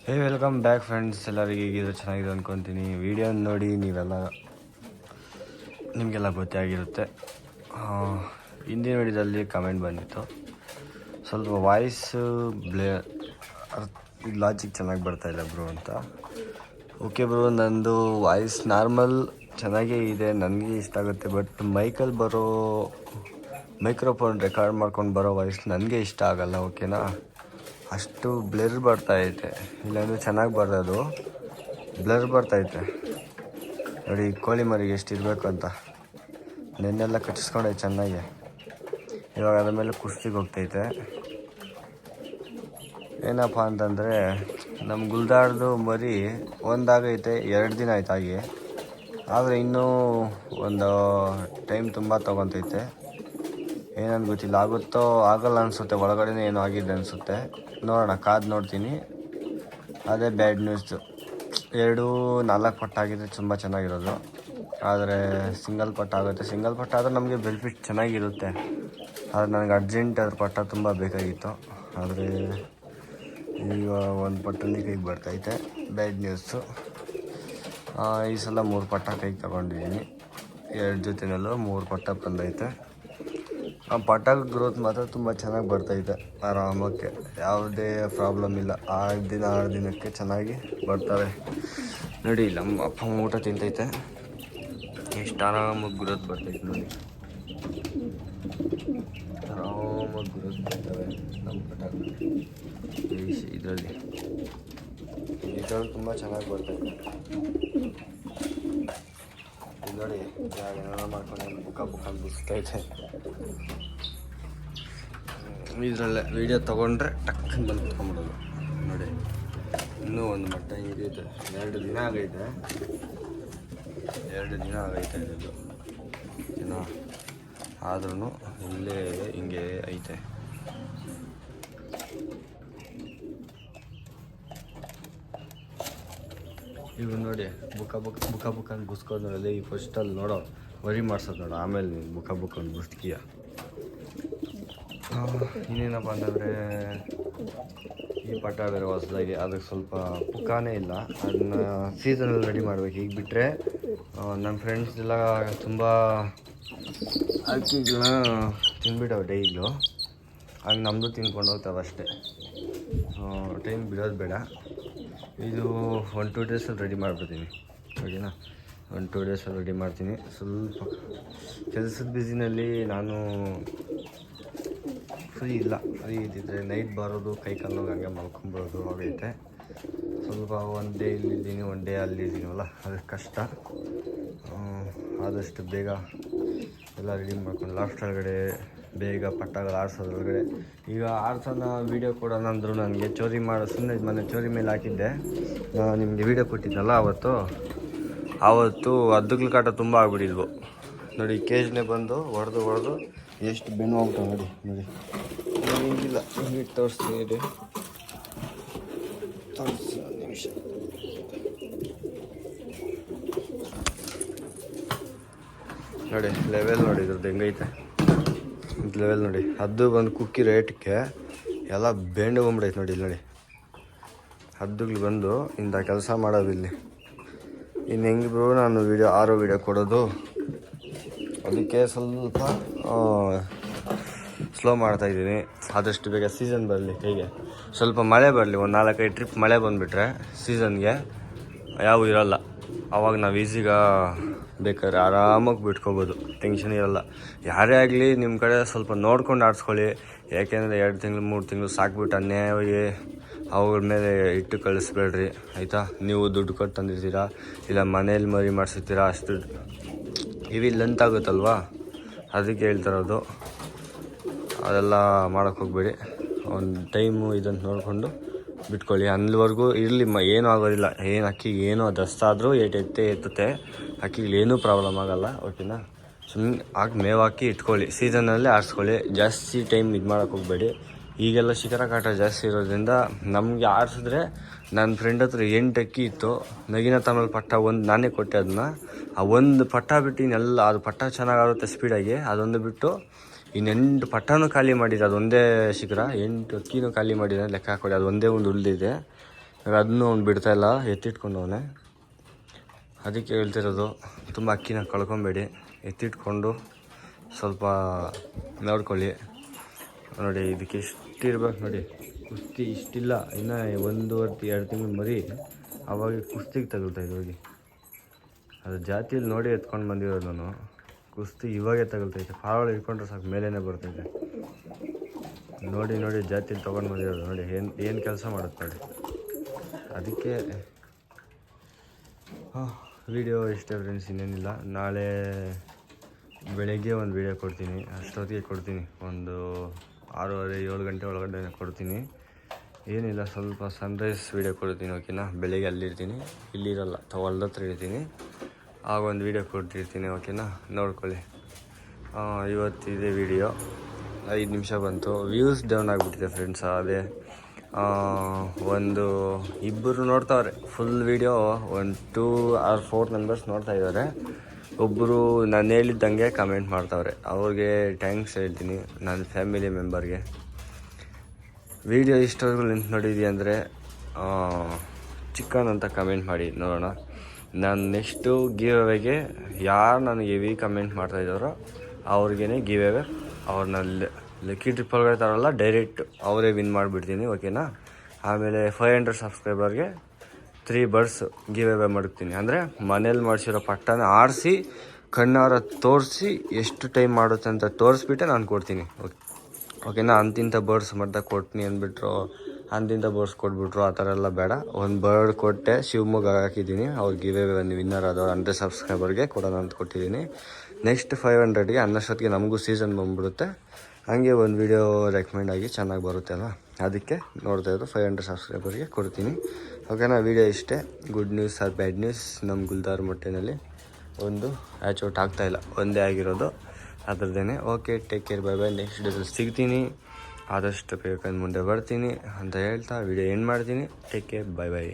ಹೇ welcome back friends. ಎಲ್ಲರಿಗೆ ಇದು ಚೆನ್ನಾಗಿದೆ ಅಂದ್ಕೊತೀನಿ. ವಿಡಿಯೋ ನೋಡಿ ನಿಮಗೆಲ್ಲ ಗೊತ್ತೇ ಆಗಿರುತ್ತೆ. ಹಿಂದಿನ ವಿಡಿಯೋದಲ್ಲಿ ಕಮೆಂಟ್ ಬಂದಿತ್ತು, ಸ್ವಲ್ಪ ವಾಯ್ಸ್ ಲಾಜಿಕ್ ಚೆನ್ನಾಗಿ ಬರ್ತಾಯಿಲ್ಲ ಬ್ರೋ ಅಂತ. ಓಕೆ ಬ್ರೋ, ನಂದು ವಾಯ್ಸ್ ನಾರ್ಮಲ್ ಚೆನ್ನಾಗೇ ಇದೆ, ನನಗೆ ಇಷ್ಟ ಆಗುತ್ತೆ. ಬಟ್ ಮೈಕಲ್ಲಿ ಬರೋ ಮೈಕ್ರೋಫೋನ್ ರೆಕಾರ್ಡ್ ಮಾಡ್ಕೊಂಡು ಬರೋ ವಾಯ್ಸ್ ನನಗೆ ಇಷ್ಟ ಆಗಲ್ಲ. ಓಕೆನಾ, ಅಷ್ಟು ಬ್ಲರ್ ಬರ್ತಾಯಿದೆ, ಇಲ್ಲಾಂದರೆ ಚೆನ್ನಾಗಿ ಬರೋದು. ಬ್ಲರ್ ಬರ್ತೈತೆ ನೋಡಿ. ಕೋಳಿ ಮರಿಗೆ ಎಷ್ಟು ಇರಬೇಕು ಅಂತ ನೆನ್ನೆಲ್ಲ ಕಚ್ಚಿಸ್ಕೊಂಡೈತೆ ಚೆನ್ನಾಗಿ. ಇವಾಗ ಅದ್ರ ಮೇಲೆ ಕುಸ್ತಿಗೆ ಹೋಗ್ತೈತೆ. ಏನಪ್ಪ ಅಂತಂದರೆ, ನಮ್ಮ ಗುಲ್ದಾರ್ದು ಮರಿ ಒಂದಾಗೈತೆ, 2 ದಿನ ಆಯ್ತಾಗಿ. ಆದರೆ ಇನ್ನೂ ಒಂದು ಟೈಮ್ ತುಂಬ ತೊಗೊತೈತೆ. ಏನಂತ ಗೊತ್ತಿಲ್ಲ, ಆಗುತ್ತೋ ಆಗಲ್ಲ ಅನಿಸುತ್ತೆ. ಒಳಗಡೆನೇ ಏನೋ ಆಗಿದೆ ಅನಿಸುತ್ತೆ. ನೋಡೋಣ, ಕಾದು ನೋಡ್ತೀನಿ. ಅದೇ ಬ್ಯಾಡ್ ನ್ಯೂಸು. 2-4 ಪಟ್ಟಾಗಿದ್ದರೆ ತುಂಬ ಚೆನ್ನಾಗಿರೋದು. ಆದರೆ ಸಿಂಗಲ್ ಪಟ್ಟ ಆಗುತ್ತೆ. ಸಿಂಗಲ್ ಪಟ್ಟ ಆದರೆ ನಮಗೆ ಬೆನಿಫಿಟ್ ಚೆನ್ನಾಗಿರುತ್ತೆ. ಆದರೆ ನನಗೆ ಅರ್ಜೆಂಟ್ ಅದ್ರ ಪಟ್ಟ ತುಂಬ ಬೇಕಾಗಿತ್ತು. ಆದರೆ ಈಗ ಒಂದು ಪಟ್ಟಲ್ಲಿ ಕೈಗೆ ಬರ್ತೈತೆ. ಬ್ಯಾಡ್ ನ್ಯೂಸು. ಈ ಸಲ 3 ಪಟ್ಟ ಕೈಗೆ ತಗೊಂಡಿದ್ದೀನಿ. 2 ಜೊತೆಯಲ್ಲೂ 3 ಪಟ್ಟ ಬಂದೈತೆ. ಆ ಪಟ್ಟ ಗ್ರೋತ್ ಮಾತ್ರ ತುಂಬ ಚೆನ್ನಾಗಿ ಬರ್ತೈತೆ. ಆರಾಮಕ್ಕೆ ಯಾವುದೇ ಪ್ರಾಬ್ಲಮ್ ಇಲ್ಲ. 6 ದಿನಕ್ಕೆ ಚೆನ್ನಾಗಿ ಬರ್ತಾರೆ ನೋಡಿ. ನಮ್ಮ ಅಪ್ಪ ಊಟ ತಿಂತೈತೆ, ಎಷ್ಟು ಆರಾಮಾಗಿ ಗ್ರೋತ್ ಬರ್ತೈತೆ ನೋಡಿ. ಆರಾಮಾಗಿ ಗ್ರೋತ್ ಬರ್ತವೆ ನಮ್ಮ ಪಟ್ಟ. ಇದರಲ್ಲಿ ತುಂಬ ಚೆನ್ನಾಗಿ ಬರ್ತೈತೆ ನೋಡಿ. ಏನಾರ ಮಾಡ್ಕೊಂಡು ಬುಕ್ಕ ಬುಸ್ತೈತೆ. ಇದರಲ್ಲೇ ವೀಡಿಯೋ ತೊಗೊಂಡ್ರೆ ಟಕ್ಕನ್ ಬಂದು ಕುತ್ಕೊಂಡ್ಬಿಡೋದು ನೋಡಿ. ಇನ್ನೂ ಒಂದು ಮಟ್ಟ ಹಿಂಗಿದೆ. 2 ದಿನ ಆಗೈತೆ. 2 ದಿನ ಆಗೈತೆ ಇದು ಏನೋ. ಆದ್ರೂ ಇಲ್ಲೇ ಹಿಂಗೆ ಐತೆ. ಇವು ನೋಡಿ, ಬುಕ್ಕ ಅಂತ ಬುಸ್ಕೊಂಡು ನೋಡೋದು. ಈ ಫಸ್ಟಲ್ಲಿ ನೋಡೋ ವರಿ ಮಾಡ್ಸೋದು ನೋಡು, ಆಮೇಲೆ ನೀನು ಬುಕ್ಕ ಒಂದು ಬುಸ್ತಿಯ. ಇನ್ನೇನಪ್ಪ ಅಂತಂದರೆ, ಈ ಪಟ್ಟ ಬೇರೆ ಹೊಸದಾಗಿ, ಅದಕ್ಕೆ ಸ್ವಲ್ಪ ಪುಕ್ಕಾನೇ ಇಲ್ಲ. ಅದನ್ನ ಸೀಸನಲ್ಲಿ ರೆಡಿ ಮಾಡಬೇಕು. ಈಗ ಬಿಟ್ಟರೆ ನನ್ನ ಫ್ರೆಂಡ್ಸ್ ಎಲ್ಲ ತುಂಬ ಅಕ್ಕಿಗಳನ್ನ ತಿಂದ್ಬಿಟ್ಟವೆ ಡೈಲು. ಆಗ ನಮ್ಮದು ತಿನ್ಕೊಂಡು ಹೋಗ್ತಾವೆ ಅಷ್ಟೇ. ಟೈಮ್ ಬಿಡೋದು ಬೇಡ. ಇದು 1-2 ಡೇಸಲ್ಲಿ ರೆಡಿ ಮಾಡಿಬಿಡ್ತೀನಿ. ಓಕೆನಾ, 1-2 ಡೇಸಲ್ಲಿ ರೆಡಿ ಮಾಡ್ತೀನಿ. ಸ್ವಲ್ಪ ಕೆಲಸದ ಬ್ಯುಸಿನಲ್ಲಿ ನಾನು ಫ್ರೀ ಇದ್ದಿದ್ದರೆ ನೈಟ್ ಬರೋದು, ಕೈ ಕಾಲು ಹಂಗೆ ಮಲ್ಕೊಂಬರೋದು ಆಗೈತೆ. ಸ್ವಲ್ಪ 1 ಡೇ ಇಲ್ಲಿದ್ದೀನಿ, 1 ಡೇ ಅಲ್ಲಿದ್ದೀನಲ್ಲ, ಅದಕ್ಕೆ ಕಷ್ಟ. ಆದಷ್ಟು ಬೇಗ ಎಲ್ಲ ರೆಡಿ ಮಾಡ್ಕೊಂಡು ಲಾಸ್ಟ್ ಒಳಗಡೆ ಬೇಗ ಪಟ್ಟಗಳು ಆರಿಸೋದ್ರೊಳಗಡೆ. ಈಗ ಆರ್ಸೋನ ವೀಡಿಯೋ ಕೊಡೋಣ ಅಂದರು ನನಗೆ. ಚೋರಿ ಮಾಡೋ ಸುಮ್ಮನೆ ಮೊನ್ನೆ ಚೋರಿ ಮೇಲೆ ಹಾಕಿದ್ದೆ, ನಿಮಗೆ ವೀಡಿಯೋ ಕೊಟ್ಟಿದ್ದಲ್ಲ ಆವತ್ತು ಹದ್ದುಗಳ ಕಾಟ ತುಂಬ ಆಗ್ಬಿಟ್ಟಿದ್ವು ನೋಡಿ. ಕೇಜ್ನೇ ಬಂದು ಹೊಡೆದು ಎಷ್ಟು ಬೆನ್ನು ಹೋಗ್ತಾವೆ ನೋಡಿ. ಹಿಂಗಿಲ್ಲ, ಹಿಂಗೆ ತೋರಿಸ್ತೀನಿ ರೀ, ತೋರಿಸಿ ಒಂದು ನಿಮಿಷ. ನೋಡಿ ಲೆವೆಲ್ ನೋಡಿ, ಇದ್ರದ್ದು ಹೆಂಗೈತೆ ಲೆವೆಲ್ ನೋಡಿ. ಹದ್ದು ಬಂದು ಕುಕ್ಕಿ ರೇಟ್ಗೆ ಎಲ್ಲ ಬೆಂಡು ಬಂದ್ಬಿಡೈತೆ ನೋಡಿ. ಇಲ್ಲಿ ನೋಡಿ, ಹದ್ದುಗಳು ಬಂದು ಇಂಥ ಕೆಲಸ ಮಾಡೋದು ಇಲ್ಲಿ. ಇನ್ನು ಹೆಂಗಿಬ್ರು ನಾನು ವೀಡಿಯೋ ಕೊಡೋದು, ಅದಕ್ಕೆ ಸ್ವಲ್ಪ ಸ್ಲೋ ಮಾಡ್ತಾಯಿದ್ದೀನಿ. ಆದಷ್ಟು ಬೇಗ ಸೀಸನ್ ಬರಲಿ ಕೈಗೆ, ಸ್ವಲ್ಪ ಮಳೆ ಬರಲಿ. ಒಂದು 4-5 ಟ್ರಿಪ್ ಮಳೆ ಬಂದುಬಿಟ್ರೆ ಸೀಸನ್ಗೆ ಯಾವ ಇರೋಲ್ಲ. ಆವಾಗ ನಾವು ಈಸಿಗ ಬೇಕಾದ್ರೆ ಆರಾಮಾಗಿ ಬಿಟ್ಕೋಬೋದು, ಟೆನ್ಷನ್ ಇರೋಲ್ಲ. ಯಾರೇ ಆಗಲಿ ನಿಮ್ಮ ಕಡೆ ಸ್ವಲ್ಪ ನೋಡ್ಕೊಂಡು ಆಡಿಸ್ಕೊಳ್ಳಿ. ಯಾಕೆಂದರೆ 2 ತಿಂಗಳು 3 ತಿಂಗಳು ಸಾಕ್ಬಿಟ್ಟು ಅನ್ಯಾಯವಾಗಿ ಅವುಗಳ ಮೇಲೆ ಇಟ್ಟು ಕಳಿಸ್ಬೇಡ್ರಿ, ಆಯಿತಾ. ನೀವು ದುಡ್ಡು ಕೊಟ್ಟು ತಂದಿರ್ತೀರಾ, ಇಲ್ಲ ಮನೇಲಿ ಮರಿ ಮಾಡಿಸಿರ್ತೀರಾ, ಅಷ್ಟು ಇವಿ ಲೆಂತ್ ಆಗುತ್ತಲ್ವಾ, ಅದಕ್ಕೆ ಹೇಳ್ತಿರೋದು. ಅದೆಲ್ಲ ಮಾಡೋಕ್ಕೆ ಹೋಗಬೇಡಿ. ಒಂದು ಟೈಮು ಇದನ್ನು ನೋಡಿಕೊಂಡು ಬಿಟ್ಕೊಳ್ಳಿ. ಅಲ್ಲಿವರೆಗೂ ಇರಲಿ, ಏನೂ ಆಗೋದಿಲ್ಲ. ಏನು ಅಕ್ಕಿಗೆ ಏನೋ ದಸ್ತಾದರೂ ಎತ್ತುತ್ತೆ. ಅಕ್ಕಿಗೆ ಏನೂ ಪ್ರಾಬ್ಲಮ್ ಆಗೋಲ್ಲ. ಓಕೆನಾ, ಸುಮ್ಮನೆ ಹಾಕಿ ಮೇವು ಹಾಕಿ ಇಟ್ಕೊಳ್ಳಿ. ಸೀಸನಲ್ಲಿ ಆರಿಸ್ಕೊಳ್ಳಿ, ಜಾಸ್ತಿ ಟೈಮ್ ಇದು ಮಾಡೋಕ್ಕೆ ಹೋಗಬೇಡಿ. ಈಗೆಲ್ಲ ಶಿಖರ ಕಾಟ ಜಾಸ್ತಿ ಇರೋದ್ರಿಂದ ನಮಗೆ ಆರಿಸಿದ್ರೆ, ನನ್ನ ಫ್ರೆಂಡ್ ಹತ್ರ 8 ಅಕ್ಕಿ ಇತ್ತು. ನಗಿನ ತಮಿಳು ಪಟ್ಟ ಒಂದು ನಾನೇ ಕೊಟ್ಟೆ ಅದನ್ನ. ಆ ಒಂದು ಪಟ್ಟ ಬಿಟ್ಟು ಇನ್ನೆಲ್ಲ, ಅದು ಪಟ್ಟ ಚೆನ್ನಾಗಾಗುತ್ತೆ ಸ್ಪೀಡಾಗಿ. ಅದೊಂದು ಬಿಟ್ಟು ಇನ್ನು 8 ಪಟ್ಟನೂ ಖಾಲಿ ಮಾಡಿದೆ. ಅದೊಂದೇ ಶಿಖರ 8 ಅಕ್ಕಿನೂ ಖಾಲಿ ಮಾಡಿದೆ. ಲೆಕ್ಕ ಹಾಕೊಳ್ಳಿ, ಅದು ಒಂದೇ ಒಂದು ಉಳಿದಿದೆ. ಅದನ್ನು ಅವ್ನು ಬಿಡ್ತಾಯಿಲ್ಲ, ಎತ್ತಿಟ್ಕೊಂಡವನೆ. ಅದಕ್ಕೆ ಹೇಳ್ತಿರೋದು, ತುಂಬ ಅಕ್ಕಿನ ಕಳ್ಕೊಬೇಡಿ, ಎತ್ತಿಟ್ಕೊಂಡು ಸ್ವಲ್ಪ ನೋಡ್ಕೊಳ್ಳಿ. ನೋಡಿ ಇದಕ್ಕೆ ಇಷ್ಟಿರ್ಬೇಕು ನೋಡಿ, ಕುಸ್ತಿ ಇಷ್ಟಿಲ್ಲ, ಇನ್ನು 1.5-2 ತಿಂಗಳು ಮರಿ, ಅವಾಗ ಕುಸ್ತಿಗೆ ತಗೊಳ್ತಾಯಿದ್ದು ಹೋಗಿ. ಅದು ಜಾತಿಯಲ್ಲಿ ನೋಡಿ ಎತ್ಕೊಂಡು ಬಂದಿರೋದು ನಾನು. ಕುಸ್ತಿ ಇವಾಗೇ ತಗೊಳ್ತೈತೆ, ಪಾವಳ ಇಟ್ಕೊಂಡ್ರೆ ಸಾಕು ಮೇಲೇ ಬರ್ತೈತೆ. ನೋಡಿ ನೋಡಿ ಜಾತಿಯಲ್ಲಿ ತೊಗೊಂಡು ಬಂದಿರೋದು ನೋಡಿ, ಏನು ಕೆಲಸ ಮಾಡುತ್ತೆ ನೋಡಿ. ಅದಕ್ಕೆ ವಿಡಿಯೋ ಇಷ್ಟೇ ಫ್ರೆಂಡ್ಸ್, ಇನ್ನೇನಿಲ್ಲ. ನಾಳೆ ಬೆಳಗ್ಗೆ ಒಂದು ವಿಡಿಯೋ ಕೊಡ್ತೀನಿ, ಅಷ್ಟೊತ್ತಿಗೆ ಕೊಡ್ತೀನಿ. ಒಂದು 6:30-7 ಗಂಟೆ ಒಳಗಡೆ ಕೊಡ್ತೀನಿ. ಏನಿಲ್ಲ, ಸ್ವಲ್ಪ ಸನ್ರೈಸ್ ವಿಡಿಯೋ ಕೊಡ್ತೀನಿ, ಓಕೆನಾ. ಬೆಳಗ್ಗೆ ಅಲ್ಲಿರ್ತೀನಿ, ಇಲ್ಲಿರಲ್ಲ, ಹೊಲ್ದ ಹತ್ರ ಇರ್ತೀನಿ. ಆಗ ಒಂದು ವಿಡಿಯೋ ಕೊಟ್ಟಿರ್ತೀನಿ, ಓಕೆನಾ. ನೋಡ್ಕೊಳ್ಳಿ. ಇವತ್ತಿದೆ ವಿಡಿಯೋ, 5 ನಿಮಿಷ ಬಂತು. ವ್ಯೂಸ್ ಡೌನ್ ಆಗಿಬಿಟ್ಟಿದೆ ಫ್ರೆಂಡ್ಸ್. ಅದೇ ಒಂದು ಇಬ್ಬರು ನೋಡ್ತಾವ್ರೆ ಫುಲ್ ವೀಡಿಯೋ, 2 or 4 ಮೆಂಬರ್ಸ್ ನೋಡ್ತಾ ಇದ್ದಾರೆ. ಒಬ್ಬರು ನಾನು ಹೇಳಿದ್ದಂಗೆ ಕಮೆಂಟ್ ಮಾಡ್ತಾವ್ರೆ, ಅವ್ರಿಗೆ ಥ್ಯಾಂಕ್ಸ್ ಹೇಳ್ತೀನಿ, ನನ್ನ ಫ್ಯಾಮಿಲಿ ಮೆಂಬರ್ಗೆ. ವಿಡಿಯೋ ಇಷ್ಟವರೆಗೂ ನಿಂತು ನೋಡಿದ್ವಿ ಅಂದರೆ ಚಿಕನ್ ಅಂತ ಕಮೆಂಟ್ ಮಾಡಿ ನೋಡೋಣ. ನಾನು ನೆಕ್ಸ್ಟು ಗಿವ್ ಅವೇಗೆ ಯಾರು ನನಗೆ ಹೆವಿ ಕಮೆಂಟ್ ಮಾಡ್ತಾಯಿದ್ದಾರೋ ಅವ್ರಿಗೇ ಗಿವ್ ಅವೇ. ಅವ್ರನ್ನ ಲಕ್ಕಿ ಟ್ರಿಪ್ ಒಳಗಡೆ ತರೋಲ್ಲ, ಡೈರೆಕ್ಟ್ ಅವರೇ ವಿನ್ ಮಾಡಿಬಿಡ್ತೀನಿ, ಓಕೆನಾ. ಆಮೇಲೆ 500 ಸಬ್ಸ್ಕ್ರೈಬರ್ಗೆ 3 ಬರ್ಡ್ಸ್ ಗಿವ್ ಅವೇ ಮಾಡ್ತೀನಿ. ಅಂದರೆ ಮನೇಲಿ ಮಾಡಿಸಿರೋ ಪಟ್ಟನ ಆರಿಸಿ ಕಣ್ಣಾರ ತೋರಿಸಿ ಎಷ್ಟು ಟೈಮ್ ಮಾಡುತ್ತೆ ಅಂತ ತೋರಿಸ್ಬಿಟ್ಟೆ ನಾನು ಕೊಡ್ತೀನಿ, ಓಕೆನಾ. ಅಂತಿಂಥ ಬರ್ಡ್ಸ್ ಮತ್ತೆ ಕೊಡ್ತೀನಿ ಅಂದ್ಬಿಟ್ರು, ಅಂತಿಂಥ ಬರ್ಡ್ಸ್ ಕೊಟ್ಬಿಟ್ರು, ಆ ಥರ ಎಲ್ಲ ಬೇಡ. ಒಂದು ಬರ್ಡ್ ಕೊಟ್ಟೆ, ಶಿವಮೊಗ್ಗ ಹಾಕಿದ್ದೀನಿ, ಅವ್ರು ಗಿವ್ ಅವೇ ಒಂದು ವಿನ್ನರ್ ಆದವ್ರು 100 ಸಬ್ಸ್ಕ್ರೈಬರ್ಗೆ ಕೊಡೋಣ ಅಂತ ಕೊಟ್ಟಿದ್ದೀನಿ. ನೆಕ್ಸ್ಟ್ 500ಗೆ ಅನ್ನೋಷ್ಟೊತ್ತಿಗೆ ನಮಗೂ ಸೀಸನ್ ಬಂದ್ಬಿಡುತ್ತೆ. ಹಂಗೆ ಒಂದು ವಿಡಿಯೋ ರೆಕಮೆಂಡ್ ಆಗಿ ಚೆನ್ನಾಗಿ ಬರುತ್ತೆ ಅಲ್ಲ, ಅದಕ್ಕೆ ನೋಡ್ತಾಯಿದ್ದು 500 ಸಬ್ಸ್ಕ್ರೈಬರ್ಗೆ ಕೊಡ್ತೀನಿ, ಓಕೆನಾ. ವಿಡಿಯೋ ಇಷ್ಟೇ. Good news or bad news, ನಮ್ಮ ಗುಲ್ದಾರ್ ಮೊಟ್ಟೆನಲ್ಲಿ ಒಂದು ಹ್ಯಾಚ್ ಔಟ್ ಆಗ್ತಾಯಿಲ್ಲ, ಒಂದೇ ಆಗಿರೋದು, ಅದರದ್ದೇನೆ. Okay, take care, bye bye. Next ಡೇದಲ್ಲಿ ಸಿಗ್ತೀನಿ, ಆದಷ್ಟು ಬೇಕಂದು ಮುಂದೆ ಬರ್ತೀನಿ ಅಂತ ಹೇಳ್ತಾ ವಿಡಿಯೋ ಎಂಡ್ ಮಾಡ್ತೀನಿ. Take care, bye by.